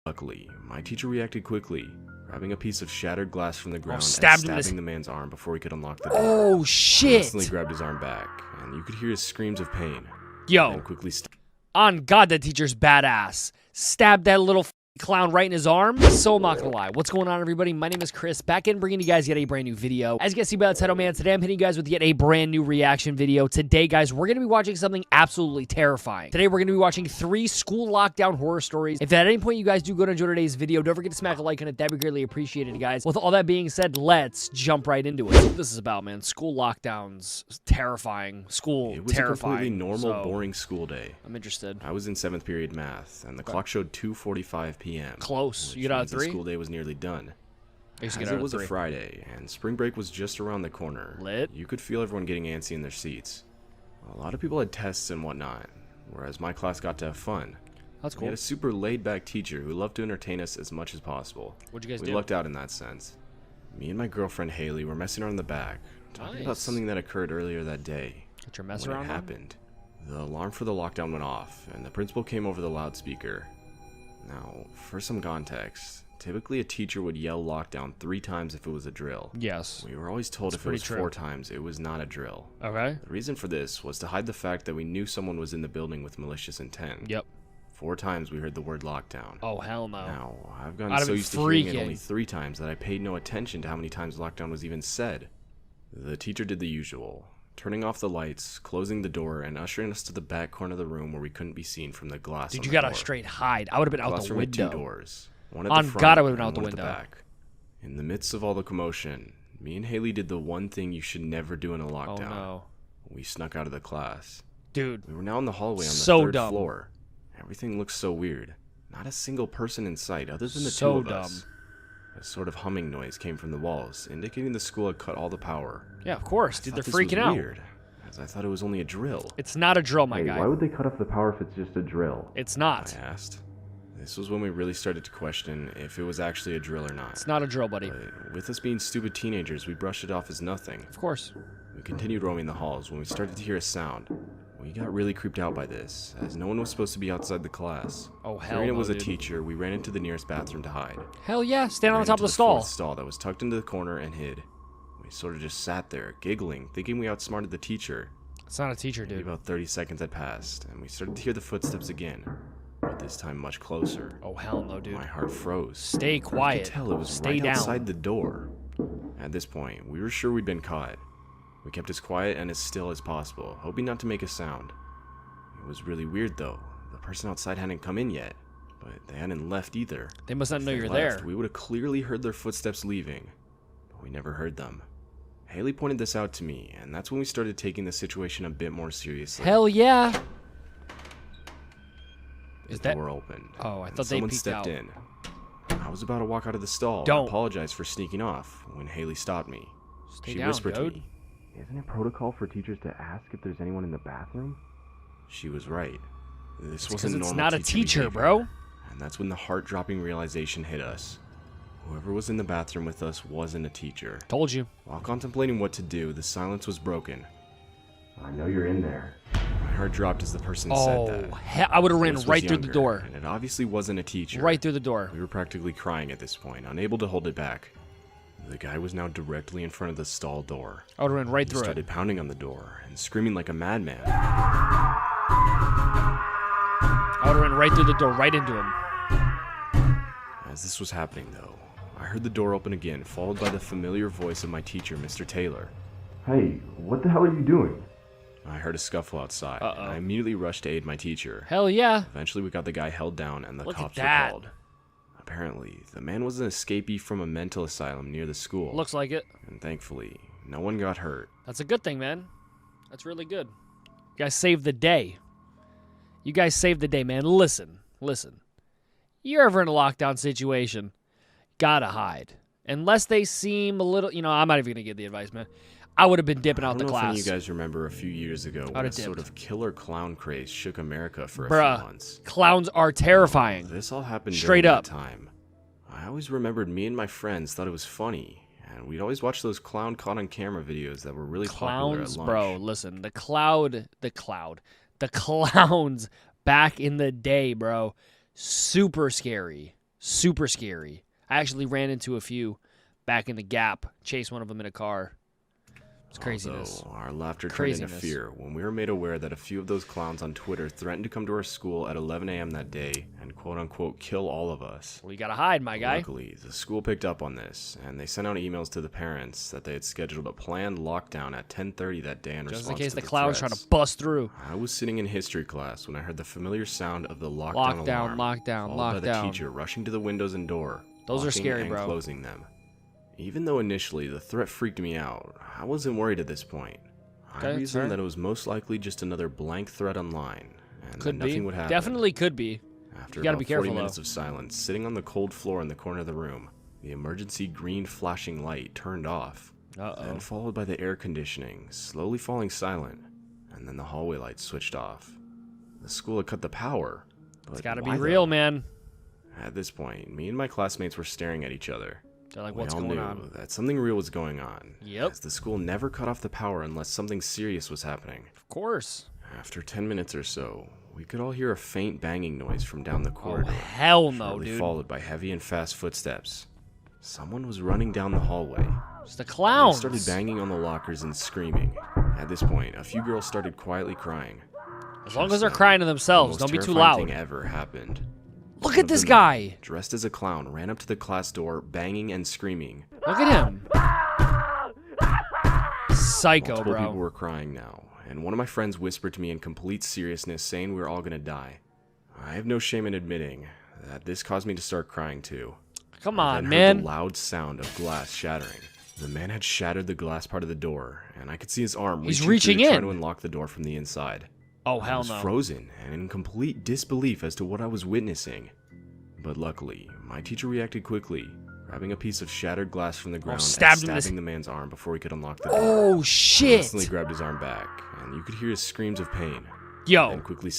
Luckily, my teacher reacted quickly, grabbing a piece of shattered glass from the ground and stabbing the man's arm before he could unlock the door. Oh, shit! He instantly grabbed his arm back, and you could hear his screams of pain. Yo, Then quickly on God, that teacher's badass. Stabbed that little clown right in his arm. So I'm not gonna lie. What's going on, everybody? My name is Chris, back in bringing you guys yet a brand new video. As you can see by the title, man, today I'm hitting you guys with yet a brand new reaction video. Today, guys, we're gonna be watching something absolutely terrifying. Today, we're gonna be watching 3 school lockdown horror stories. If at any point you guys do go to enjoy today's video, don't forget to smack a like on it. That'd be greatly appreciated, guys. With all that being said, let's jump right into it. That's what this is about, man. School lockdowns, terrifying. School, It was a completely normal, boring school day. I'm interested. I was in 7th period math, and the clock showed 2:45 p.m. Close. You get out of 3? The school day was nearly done. As it was a Friday, and spring break was just around the corner. Lit. You could feel everyone getting antsy in their seats. A lot of people had tests and whatnot, whereas my class got to have fun. That's cool. We had a super laid-back teacher who loved to entertain us as much as possible. What'd you guys do? We lucked out in that sense. Me and my girlfriend Haley were messing around in the back, talking about something that occurred earlier that day. Got your mess when around it happened, the alarm for the lockdown went off, and the principal came over the loudspeaker. Now, for some context, typically a teacher would yell lockdown 3 times if it was a drill. Yes. We were always told if it was 4 times, it was not a drill. Okay. The reason for this was to hide the fact that we knew someone was in the building with malicious intent. Yep. 4 times we heard the word lockdown. Oh, hell no. Now, I've gotten so used to hearing it only 3 times that I paid no attention to how many times lockdown was even said. The teacher did the usual, turning off the lights, closing the door, and ushering us to the back corner of the room where we couldn't be seen from the glass. Dude, you gotta straight hide. I would have been out the window. Had 2 doors. One at the front, God, I would have been out the one at window. back. In the midst of all the commotion, me and Haley did the one thing you should never do in a lockdown. Oh no. We snuck out of the class. Dude. We were now in the hallway on the 3rd floor. Everything looked so weird. Not a single person in sight other than the 2 of us. A sort of humming noise came from the walls, indicating the school had cut all the power. Yeah, of course, dude. They're freaking out. Weird, as I thought it was only a drill. It's not a drill, my guy. Why would they cut off the power if it's just a drill? It's not. I asked. This was when we really started to question if it was actually a drill or not. It's not a drill, buddy. But with us being stupid teenagers, we brushed it off as nothing. Of course. We continued roaming the halls when we started to hear a sound. We got really creeped out by this, as no one was supposed to be outside the class. Oh, hell no, Hearing it was a dude. teacher, we ran into the nearest bathroom to hide. Hell yeah, stand on the top of the stall. 4th stall that was tucked into the corner and hid. We sort of just sat there, giggling, thinking we outsmarted the teacher. It's not a teacher, dude. Maybe about 30 seconds had passed, and we started to hear the footsteps again, but this time much closer. Oh, hell no, dude. My heart froze. Stay quiet. I could tell it was Stay down. outside the door. At this point, we were sure we'd been caught. We kept as quiet and as still as possible, hoping not to make a sound. It was really weird, though. The person outside hadn't come in yet, but they hadn't left either. They must not know you're there. there. We would have clearly heard their footsteps leaving, but we never heard them. Haley pointed this out to me, and that's when we started taking the situation a bit more seriously. Hell yeah. The door opened. Oh, I thought they someone peeked stepped out. in. I was about to walk out of the stall and apologize for sneaking off when Haley stopped me. Stay she down, whispered dude. to me, "Isn't it protocol for teachers to ask if there's anyone in the bathroom?" She was right. This wasn't normal. It's not a teacher, behavior. bro. And that's when the heart-dropping realization hit us. Whoever was in the bathroom with us wasn't a teacher. Told you. While contemplating what to do, the silence was broken. "I know you're in there." My heart dropped as the person said that. I would have ran right through the door. And it obviously wasn't a teacher. Right through the door. We were practically crying at this point, unable to hold it back. The guy was now directly in front of the stall door. I would have ran right through He started pounding on the door and screaming like a madman. I would have ran right through the door, right into him. As this was happening, though, I heard the door open again, followed by the familiar voice of my teacher, Mr. Taylor. "Hey, what the hell are you doing?" I heard a scuffle outside, and I immediately rushed to aid my teacher. Hell yeah. Eventually, we got the guy held down, and the cops were that. called. Apparently, the man was an escapee from a mental asylum near the school. Looks like it. And thankfully, no one got hurt. That's a good thing, man. That's really good. You guys saved the day. You guys saved the day, man. Listen. You're ever in a lockdown situation, gotta hide. Unless they seem a little, I'm not even gonna give the advice, man. I would have been dipping out the class. I don't know if any of you guys remember a few years ago when a sort of killer clown craze shook America for a few months. Clowns are terrifying. This all happened straight during up. that time. I always remembered me and my friends thought it was funny, and we'd always watch those clown caught on camera videos that were really popular at lunch. Bro, listen, the clowns back in the day, bro, super scary. Super scary. I actually ran into a few back in the Gap. Chased one of them in a car. It's craziness. Although our laughter turned into fear when we were made aware that a few of those clowns on Twitter threatened to come to our school at 11 a.m. that day and quote-unquote kill all of us. Well, you gotta hide, my guy. Luckily, the school picked up on this, and they sent out emails to the parents that they had scheduled a planned lockdown at 10:30 that day in response to the Just in case the clowns threats. trying to bust through. I was sitting in history class when I heard the familiar sound of the lockdown alarm, followed by the teacher rushing to the windows and door, Those are scary, and bro. closing them. Even though initially the threat freaked me out, I wasn't worried at this point. I reasoned that it was most likely just another blank threat online, and that nothing would happen. Definitely could be. After You gotta about be careful, 40 minutes of silence, sitting on the cold floor in the corner of the room, the emergency green flashing light turned off, and followed by the air conditioning slowly falling silent, and then the hallway lights switched off. The school had cut the power. But It's gotta be why, real, though? man. At this point, me and my classmates were staring at each other. They're like, We what's all going knew on? that something real was going on. Yep. As the school never cut off the power unless something serious was happening. Of course. After 10 minutes or so, we could all hear a faint banging noise from down the corridor. Oh, hell no, shortly dude. followed by heavy and fast footsteps. Someone was running down the hallway. It's the They clowns. started banging on the lockers and screaming. At this point, a few girls started quietly crying. As long as they're crying to themselves, The most don't be too terrifying loud. thing ever happened. Look One at of this the guy. men, dressed as a clown, ran up to the class door, banging and screaming. Look at him. Psycho, Multiple people bro. were crying now, and one of my friends whispered to me in complete seriousness, saying we were all gonna die. I have no shame in admitting that this caused me to start crying too. Come I on, then heard man. the loud sound of glass shattering. The man had shattered the glass part of the door, and I could see his arm He's reaching reaching through to try in. to unlock the door from the inside. Oh, I hell was no. frozen and in complete disbelief as to what I was witnessing. But luckily, my teacher reacted quickly, grabbing a piece of shattered glass from the ground and stabbed him in stabbing the man's arm before he could unlock the door. Oh, He shit. instantly grabbed his arm back, and you could hear his screams of pain. Yo, And quickly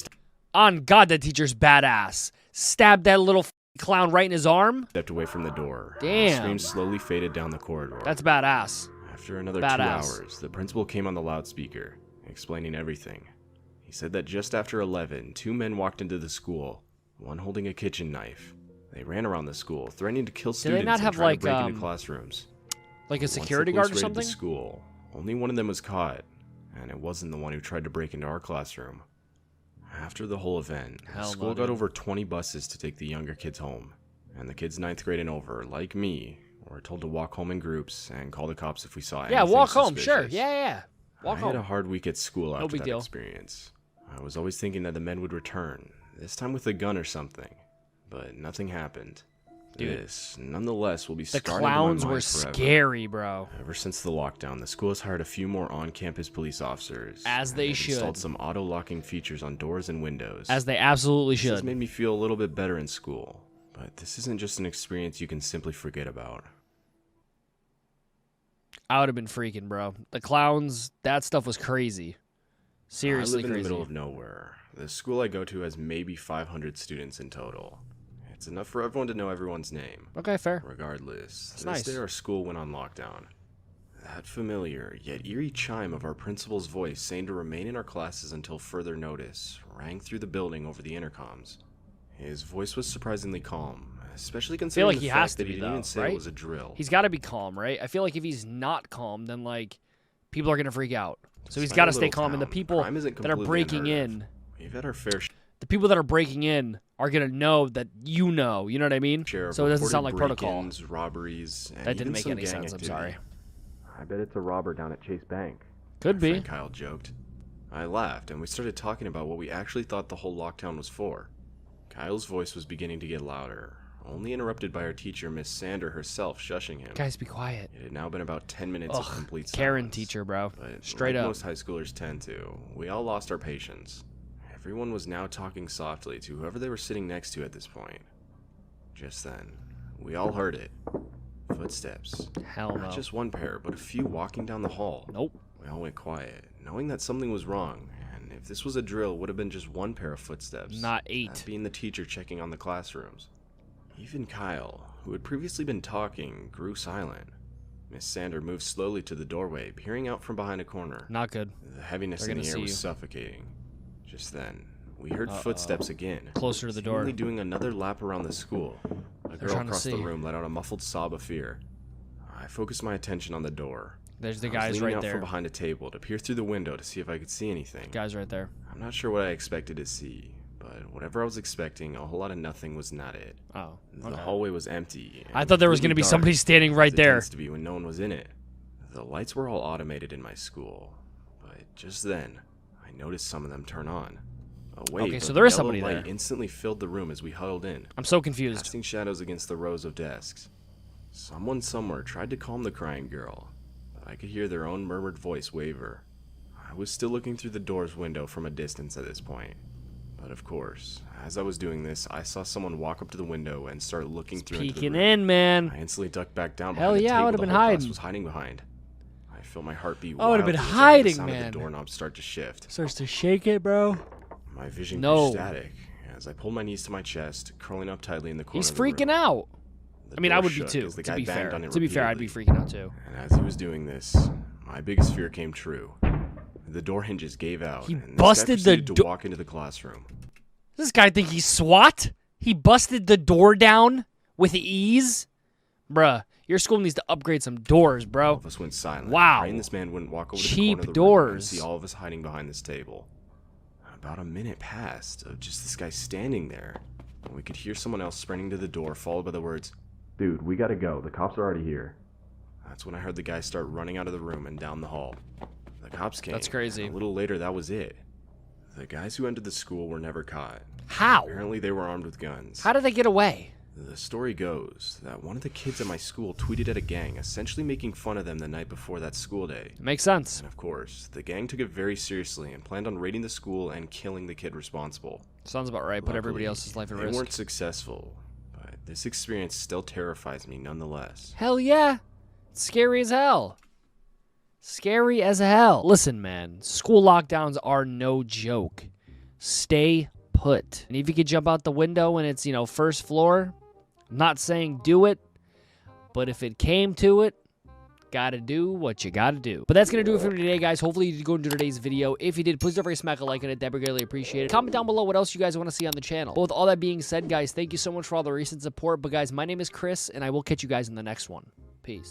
on God, that teacher's badass. Stabbed that little clown right in his arm. stepped away from the door. and Damn. The screams slowly faded down the corridor. That's badass. After another badass. 2 hours, the principal came on the loudspeaker, explaining everything. He said that just after 11, 2 men walked into the school, one holding a kitchen knife. They ran around the school, threatening to kill students not and have, try like, to break into classrooms. Like a Once the security police guard or raided something? The school, only one of them was caught, and it wasn't the one who tried to break into our classroom. After the whole event, the Hell school no, got dude. over 20 buses to take the younger kids home, and the kids 9th grade and over, like me, were told to walk home in groups and call the cops if we saw anything Yeah, walk home. Sure. suspicious. Yeah. Walk I home. had a hard week at school after big that deal. experience. I was always thinking that the men would return, this time with a gun or something, but nothing happened. Dude. This, nonetheless, will be The scarred into my clowns mind were forever. scary, bro. Ever since the lockdown, the school has hired a few more on-campus police officers. As and they they've should. installed some auto-locking features on doors and windows. As they absolutely This has should. made me feel a little bit better in school, but this isn't just an experience you can simply forget about. I would have been freaking, bro. The clowns, that stuff was crazy. Seriously I live in crazy. the middle of nowhere. The school I go to has maybe 500 students in total. It's enough for everyone to know everyone's name. Okay, fair. Regardless, this nice. day our school went on lockdown. That familiar, yet eerie chime of our principal's voice saying to remain in our classes until further notice rang through the building over the intercoms. His voice was surprisingly calm, especially considering like the he fact has to that he be, didn't though, even say right? it was a drill. He's got to be calm, right? I feel like if he's not calm, then, like, people are going to freak out. So he's Despite got to a stay little calm. And the town, people crime isn't that are completely breaking unheard of. in, We've had our fair the people that are breaking in are going to know that you know. You know what I mean? share of So it doesn't sound reported like protocol. break-ins, robberies, and That didn't even make some any gang sense. I'm activity. sorry. I bet it's a robber down at Chase Bank. Could My be. friend Kyle joked. I laughed, and we started talking about what we actually thought the whole lockdown was for. Kyle's voice was beginning to get louder, only interrupted by our teacher, Miss Sander herself, shushing him. Guys, be quiet. It had now been about 10 minutes of complete silence. Karen teacher, bro. But Straight like up. most high schoolers tend to, we all lost our patience. Everyone was now talking softly to whoever they were sitting next to at this point. Just then, we all heard it. Footsteps. Hell no. Not just one pair, but a few walking down the hall. Nope. We all went quiet, knowing that something was wrong, and if this was a drill, it would have been just one pair of footsteps. Not 8. That being the teacher checking on the classrooms. Even Kyle, who had previously been talking, grew silent. Miss Sander moved slowly to the doorway, peering out from behind a corner. Not good. The heaviness They're in the gonna air see was you. suffocating. Just then, we heard footsteps again. Closer to the door. Seemingly doing another lap around the school. A girl trying to across the see. room let out a muffled sob of fear. I focused my attention on the door. There's the I was guys leaning right out there. from behind a table to peer through the window to see if I could see anything. Guys right there. I'm not sure what I expected to see, but whatever I was expecting, a whole lot of nothing was not it. Oh, The okay. hallway was empty. I thought there was going to be somebody standing right there. It tends to be when no one was in it. The lights were all automated in my school, but just then, I noticed some of them turn on. Okay, so there is somebody light there. Instantly filled the room as we huddled in, I'm so confused. casting shadows against the rows of desks. Someone somewhere tried to calm the crying girl, but I could hear their own murmured voice waver. I was still looking through the door's window from a distance at this point. But of course, as I was doing this, I saw someone walk up to the window and start looking through into the Peeking room. in, man. I instantly ducked back down Hell behind the yeah, I table would've the been whole class hiding. was hiding behind. I felt my heartbeat I would've been wildly as hiding, the sound man. of the doorknob start to shift. Starts to shake it, bro. My vision No. grew static as I pulled my knees to my chest, curling up tightly in the corner He's of the room. freaking out. The I mean, I door would be shook too, as the to guy be banged fair. on it To be fair, I'd be repeatedly. freaking out too. And as he was doing this, my biggest fear came true. The door hinges gave out, He and this busted guy the proceeded to do- walk into the classroom. Does this guy think he's SWAT? He busted the door down with ease? Bruh, your school needs to upgrade some doors, All bro. of us went silent, Wow. praying this man wouldn't walk over to the Cheap corner of the room and doors. see all of us hiding behind this table. About a minute passed of just this guy standing there, and we could hear someone else sprinting to the door, followed by the words, Dude, we gotta go. The cops are already here. That's when I heard the guy start running out of the room and down the hall. The cops came. That's crazy. And a little later, that was it. The guys who entered the school were never caught. How? Apparently, they were armed with guns. How did they get away? The story goes that one of the kids at my school tweeted at a gang, essentially making fun of them the night before that school day. Makes sense. And of course, the gang took it very seriously and planned on raiding the school and killing the kid responsible. Sounds about right. Put everybody Luckily, else's life at they risk. weren't successful, but this experience still terrifies me nonetheless. Hell yeah. It's scary as hell. Scary as hell. Listen, man. School lockdowns are no joke. Stay put. And if you could jump out the window and it's, first floor, I'm not saying do it, but if it came to it, gotta do what you gotta do. But that's gonna do it for me today, guys. Hopefully you did go into today's video. If you did, please don't forget to smack a like on it. That'd be greatly appreciated. Comment down below what else you guys want to see on the channel. But with all that being said, guys, thank you so much for all the recent support. But guys, my name is Chris, and I will catch you guys in the next one. Peace.